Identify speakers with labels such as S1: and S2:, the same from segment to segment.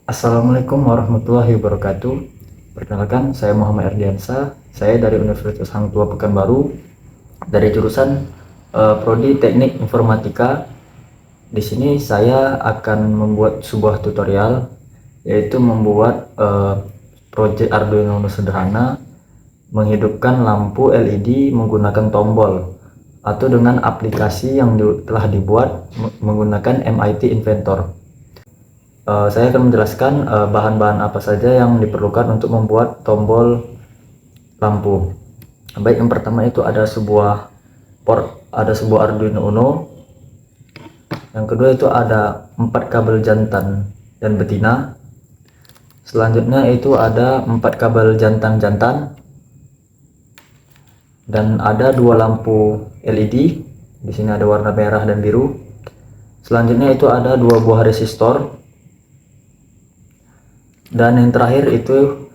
S1: Assalamualaikum warahmatullahi wabarakatuh. Perkenalkan, saya Muhammad Erdiansa. Saya dari Universitas Hang Tuah Pekanbaru, dari jurusan Prodi Teknik Informatika. Di sini saya akan membuat sebuah tutorial, yaitu membuat proyek Arduino Uno sederhana menghidupkan lampu LED menggunakan tombol atau dengan aplikasi yang telah dibuat menggunakan MIT Inventor. Saya akan menjelaskan bahan-bahan apa saja yang diperlukan untuk membuat tombol lampu. Baik, yang pertama itu ada sebuah Arduino Uno. Yang kedua itu ada 4 kabel jantan dan betina. Selanjutnya itu ada 4 kabel jantan-jantan dan ada 2 lampu LED. Di sini ada warna merah dan biru. Selanjutnya itu ada 2 buah resistor. Dan yang terakhir itu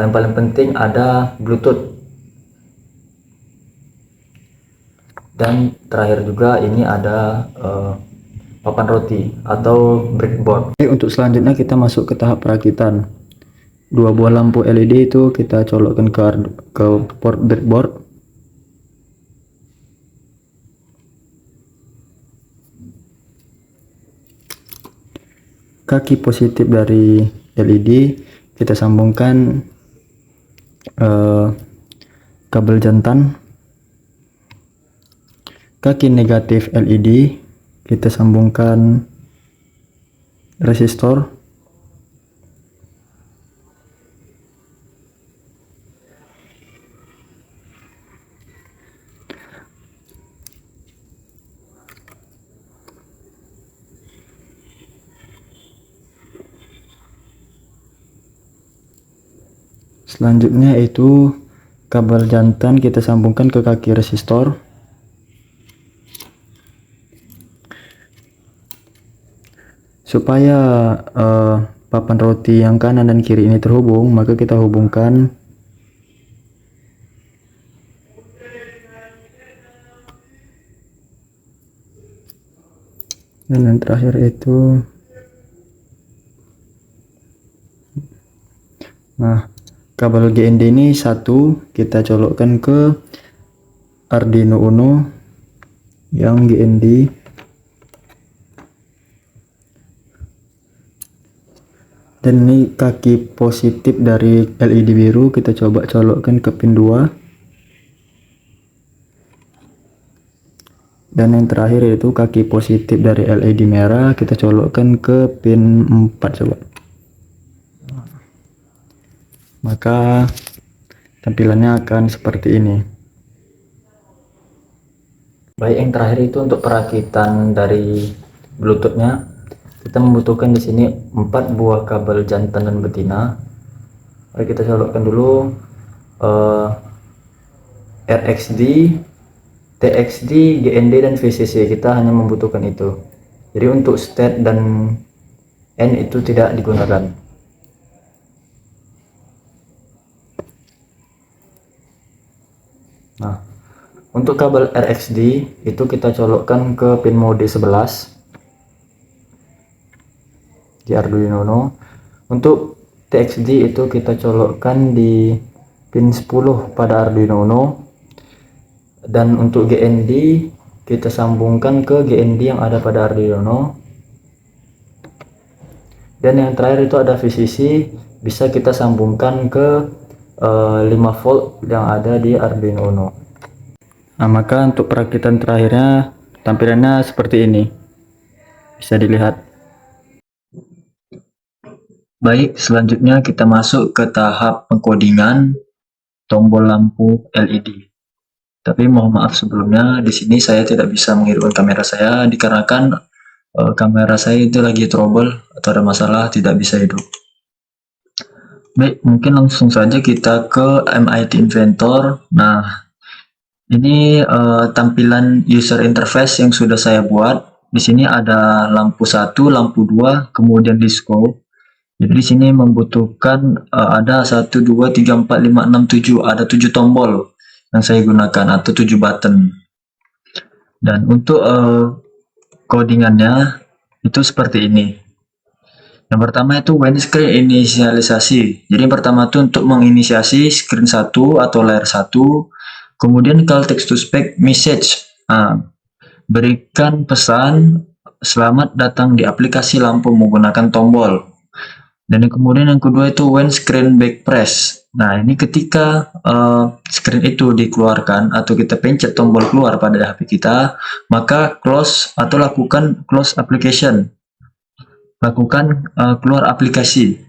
S1: yang paling penting ada Bluetooth. Dan terakhir juga ini ada papan roti atau breadboard. Untuk selanjutnya kita masuk ke tahap perakitan. 2 buah lampu LED itu kita colokkan ke port breadboard. Kaki positif dari LED kita sambungkan kabel jantan. Kaki negatif LED kita sambungkan resistor. Selanjutnya itu kabel jantan kita sambungkan ke kaki resistor. Supaya papan roti yang kanan dan kiri ini terhubung, maka kita hubungkan dan yang terakhir itu kabel GND ini satu kita colokkan ke Arduino Uno yang GND. Dan ini kaki positif dari LED biru kita coba colokkan ke pin 2. Dan yang terakhir itu kaki positif dari LED merah kita colokkan ke pin 4 coba. Maka tampilannya akan seperti ini. Baik, yang terakhir itu untuk perakitan dari Bluetoothnya. Kita membutuhkan di sini 4 buah kabel jantan dan betina. Mari kita colokkan dulu RXD, TXD, GND dan VCC. Kita hanya membutuhkan itu. Jadi untuk state dan N itu tidak digunakan. Nah, untuk kabel RXD itu kita colokkan ke pin mode 11 di Arduino Uno. Untuk TXD itu kita colokkan di pin 10 pada Arduino Uno. Dan untuk GND kita sambungkan ke GND yang ada pada Arduino Uno. Dan yang terakhir itu ada VCC, bisa kita sambungkan ke 5 volt yang ada di Arduino Uno. Nah, maka untuk perakitan terakhirnya tampilannya seperti ini, bisa dilihat. Baik, selanjutnya kita masuk ke tahap pengkodingan tombol lampu LED. Tapi mohon maaf sebelumnya, di sini saya tidak bisa menghidupkan kamera saya dikarenakan kamera saya itu lagi trouble atau ada masalah, tidak bisa hidup. Baik, mungkin langsung saja kita ke MIT Inventor. Nah, ini tampilan user interface yang sudah saya buat. Di sini ada lampu 1, lampu 2, kemudian disco. Jadi di sini membutuhkan ada 1, 2, 3, 4, 5, 6, 7, ada 7 tombol yang saya gunakan atau 7 button. Dan untuk codingannya itu seperti ini. Yang pertama itu when screen inisialisasi. Jadi yang pertama itu untuk menginisiasi screen 1 atau layar 1. Kemudian call text to speech message. Berikan pesan selamat datang di aplikasi lampu menggunakan tombol. Dan kemudian yang kedua itu when screen back press. Nah, ini ketika screen itu dikeluarkan atau kita pencet tombol keluar pada HP kita, maka close atau lakukan close application. Lakukan keluar aplikasi.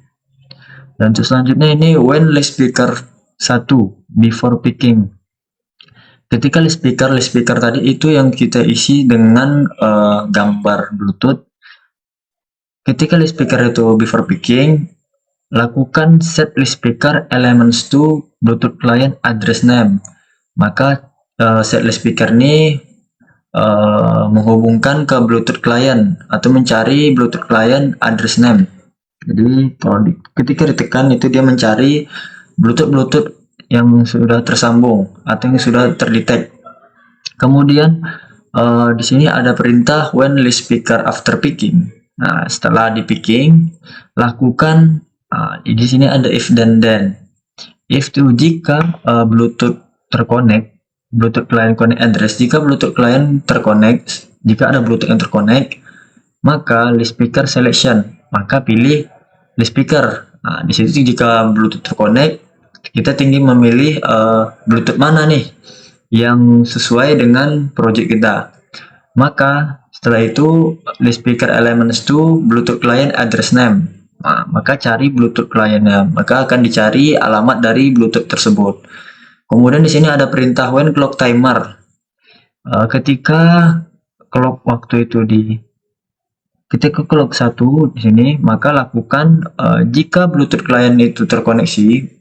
S1: Dan selanjutnya ini when list speaker 1 before picking. Ketika list speaker tadi itu yang kita isi dengan gambar Bluetooth. Ketika list speaker itu before picking, lakukan set list speaker elements to Bluetooth client address name. Maka set list speaker ini menghubungkan ke Bluetooth client atau mencari Bluetooth client address name. Jadi ketika ditekan itu dia mencari Bluetooth yang sudah tersambung atau yang sudah terdetek. Kemudian di sini ada perintah when list speaker after picking. Nah, setelah di picking, lakukan di sini ada if dan then. If itu jika Bluetooth terconnect, Bluetooth client connect address. Jika Bluetooth client terconnect, jika ada Bluetooth yang terconnect, maka list speaker selection. Maka pilih list speaker. Nah, di situ jika Bluetooth terconnect, kita tinggal memilih Bluetooth mana nih yang sesuai dengan project kita. Maka setelah itu list speaker elements to Bluetooth client address name. Nah, maka cari Bluetooth clientnya. Maka akan dicari alamat dari Bluetooth tersebut. Kemudian di sini ada perintah when clock timer. Ketika clock waktu itu ketika clock 1 di sini, maka lakukan jika Bluetooth client itu terkoneksi,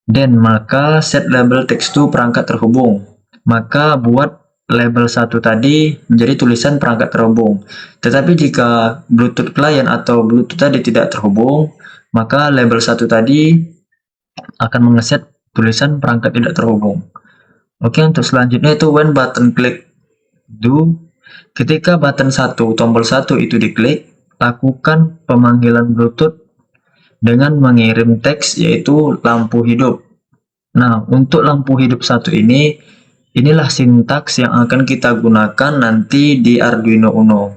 S1: dan maka set label text to perangkat terhubung. Maka buat label 1 tadi menjadi tulisan perangkat terhubung. Tetapi jika Bluetooth client atau Bluetooth tadi tidak terhubung, maka label 1 tadi akan mengeset tulisan perangkat tidak terhubung. Oke, untuk selanjutnya itu when button click do. Ketika button 1, tombol 1 itu diklik, lakukan pemanggilan Bluetooth dengan mengirim teks yaitu lampu hidup. Nah, untuk lampu hidup 1 ini, inilah sintaks yang akan kita gunakan nanti di Arduino Uno,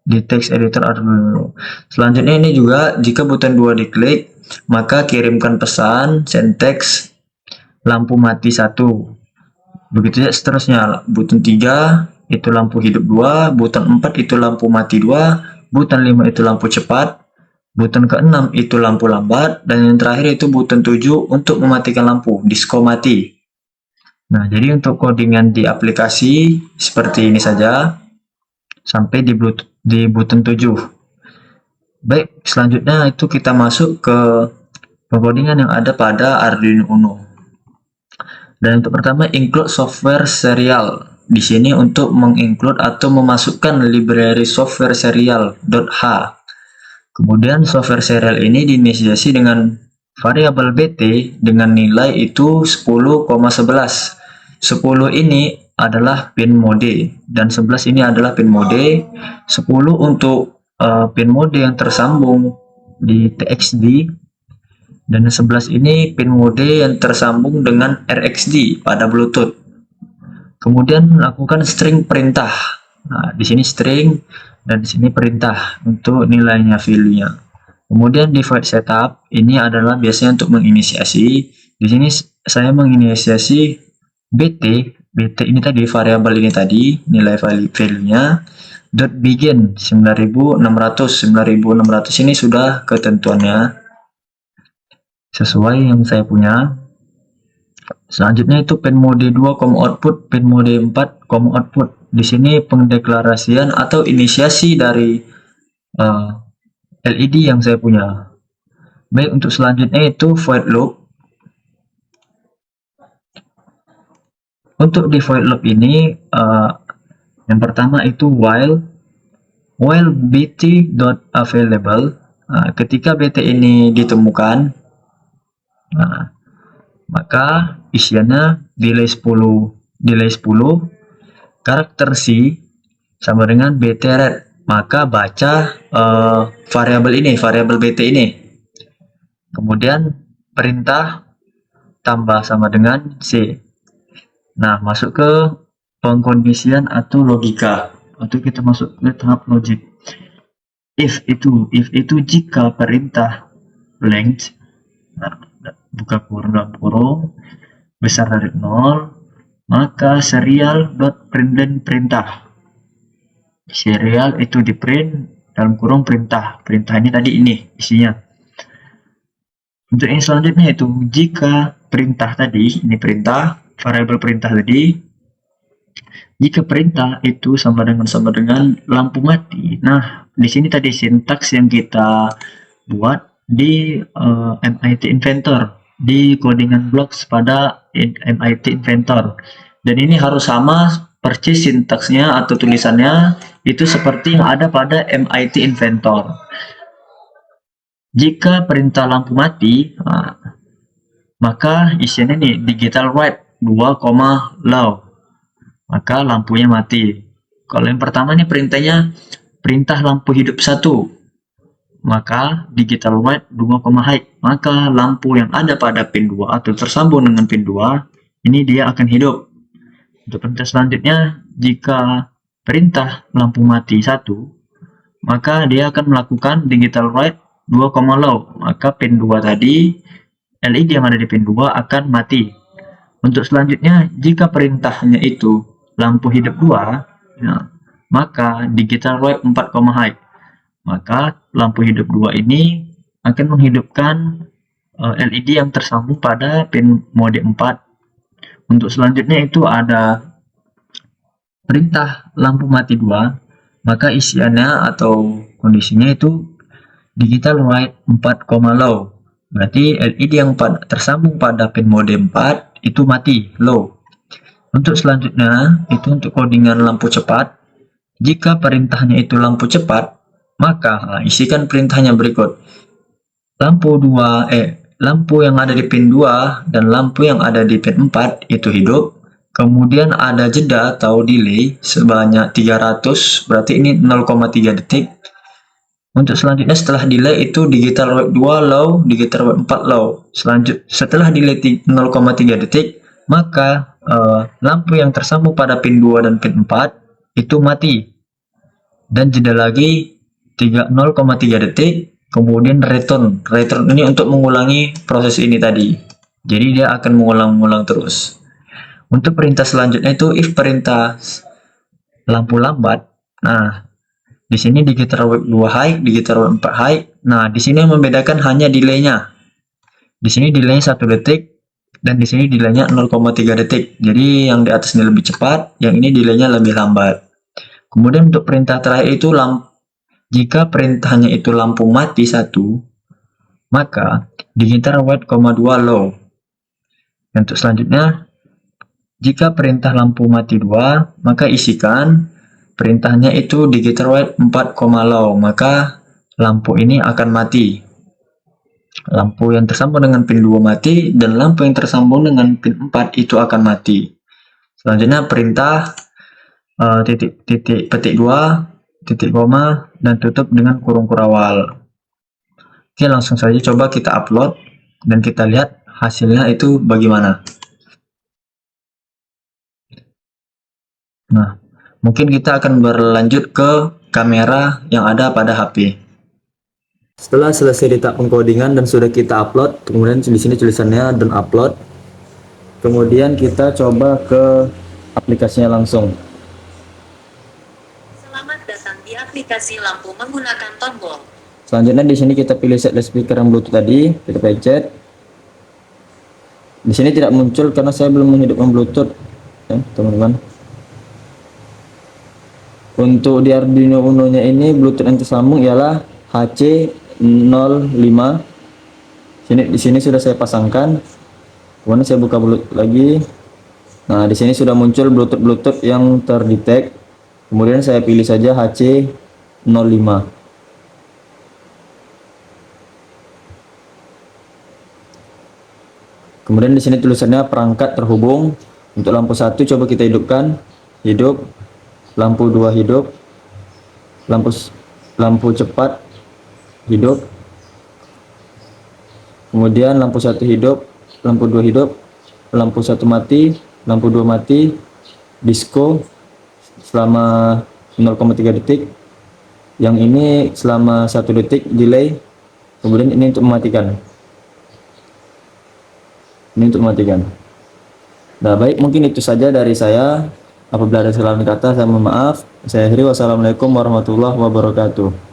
S1: di text editor Arduino Uno. Selanjutnya ini juga jika button 2 diklik, maka kirimkan pesan send text lampu mati 1. Begitu ya seterusnya. Button 3 itu lampu hidup 2, button 4 itu lampu mati 2, button 5 itu lampu cepat, button ke-6 itu lampu lambat, dan yang terakhir itu button 7 untuk mematikan lampu, disco mati. Nah, jadi untuk codingan di aplikasi seperti ini saja sampai di button 7. Baik, selanjutnya itu kita masuk ke pengcodingan yang ada pada Arduino Uno. Dan untuk pertama include software serial. Di sini untuk menginclude atau memasukkan library software serial.h. Kemudian software serial ini diinisiasi dengan variabel BT dengan nilai itu 10,11. 10 ini adalah pin mode dan 11 ini adalah pin mode. 10 untuk pin mode yang tersambung di TXD dan 11 ini pin mode yang tersambung dengan RxD pada Bluetooth. Kemudian lakukan string perintah. Nah, di sini string dan di sini perintah untuk nilainya, value-nya. Kemudian di void setup ini adalah biasanya untuk menginisiasi. Di sini saya menginisiasi BT ini tadi, variabel ini tadi, nilai value-nya dot begin 9600 ini sudah ketentuannya sesuai yang saya punya. Selanjutnya itu pin mode 2, output, pin mode 4, output. Di sini pendeklarasian atau inisiasi dari LED yang saya punya. Baik, untuk selanjutnya itu void loop. Untuk di void loop ini yang pertama itu while bt.available. Ketika bt ini ditemukan, maka isiannya delay 10 karakter C sama dengan bt red. maka baca variabel ini, variabel BT ini. Kemudian perintah tambah sama dengan C. Nah, masuk ke pengkondisian atau logika. Atau kita masuk ke tahap logik. If itu jika perintah length, nah, buka kurung dalam kurung, besar dari 0, maka serial dot print perintah. Serial itu di print dalam kurung perintah. Perintah ini tadi ini isinya. Untuk yang selanjutnya itu jika perintah tadi, ini perintah, variabel perintah tadi, jika perintah itu sama dengan lampu mati. Nah, di sini tadi sintaks yang kita buat di MIT Inventor, di codingan blocks pada MIT Inventor. Dan ini harus sama persis sintaksnya atau tulisannya itu seperti yang ada pada MIT Inventor. Jika perintah lampu mati, maka isinya nih digital write 2, low, maka lampunya mati. Kalau yang pertama nih perintahnya perintah lampu hidup 1, maka digital write 2, high, maka lampu yang ada pada pin 2 atau tersambung dengan pin 2 ini dia akan hidup. Untuk perintah selanjutnya, jika perintah lampu mati 1, maka dia akan melakukan digital write 2, low, maka pin 2 tadi LED yang ada di pin 2 akan mati. Untuk selanjutnya, jika perintahnya itu lampu hidup 2, ya, maka digital write 4, high, maka lampu hidup 2 ini akan menghidupkan LED yang tersambung pada pin mode 4. Untuk selanjutnya itu ada perintah lampu mati 2, maka isiannya atau kondisinya itu digital write 4, low. Berarti LED yang tersambung pada pin mode 4 itu mati, low. Untuk selanjutnya, itu untuk codingan lampu cepat. Jika perintahnya itu lampu cepat, maka isikan perintahnya berikut. Lampu yang ada di pin 2 dan lampu yang ada di pin 4 itu hidup. Kemudian ada jeda atau delay sebanyak 300, berarti ini 0,3 detik. Untuk selanjutnya setelah delay itu digital write 2 low, digital write 4 low. Setelah delay 0,3 detik, maka lampu yang tersambung pada pin 2 dan pin 4 itu mati. Dan jeda lagi 0,3 detik, kemudian return. Return ini untuk mengulangi proses ini tadi. Jadi dia akan mengulang-ulang terus. Untuk perintah selanjutnya itu if perintah lampu lambat. Nah, di sini digital write 2 high, digital write 4 high. Nah, di sini yang membedakan hanya delay-nya. Di sini delay-nya 1 detik dan di sini delay-nya 0,3 detik. Jadi yang di atas ini lebih cepat, yang ini delay-nya lebih lambat. Kemudian untuk perintah terakhir itu jika perintahnya itu lampu mati 1, maka digital write 2 low. Untuk selanjutnya, jika perintah lampu mati 2, maka isikan perintahnya itu digital write 4, low, maka lampu ini akan mati. Lampu yang tersambung dengan pin 2 mati dan lampu yang tersambung dengan pin 4 itu akan mati. Selanjutnya perintah petik 2, titik koma, dan tutup dengan kurung kurawal. Oke, langsung saja coba kita upload dan kita lihat hasilnya itu bagaimana. Nah, mungkin kita akan berlanjut ke kamera yang ada pada HP. Setelah selesai di tahap pengkodingan dan sudah kita upload, kemudian di sini tulisannya dan upload. Kemudian kita coba ke aplikasinya langsung.
S2: Selamat datang di aplikasi lampu menggunakan tombol.
S1: Selanjutnya di sini kita pilih set speaker yang Bluetooth tadi, kita pencet. Di sini tidak muncul karena saya belum menghidupkan Bluetooth, ya, teman-teman. Untuk di Arduino Uno-nya ini Bluetooth yang tersambung ialah HC05. Di sini sudah saya pasangkan. Kemudian saya buka Bluetooth lagi. Nah, di sini sudah muncul Bluetooth yang terdetek. Kemudian saya pilih saja HC05. Kemudian di sini tulisannya perangkat terhubung. Untuk lampu 1 coba kita hidupkan, hidup. Lampu 2 hidup. lampu lampu cepat hidup, kemudian lampu 1 hidup, lampu 2 hidup, lampu 1 mati, lampu 2 mati, disco selama 0,3 detik, yang ini selama 1 detik delay, kemudian ini untuk mematikan. Nah, baik, mungkin itu saja dari saya. Apabila ada kesalahan kata, saya mohon maaf. Saya akhiri, wassalamualaikum warahmatullahi wabarakatuh.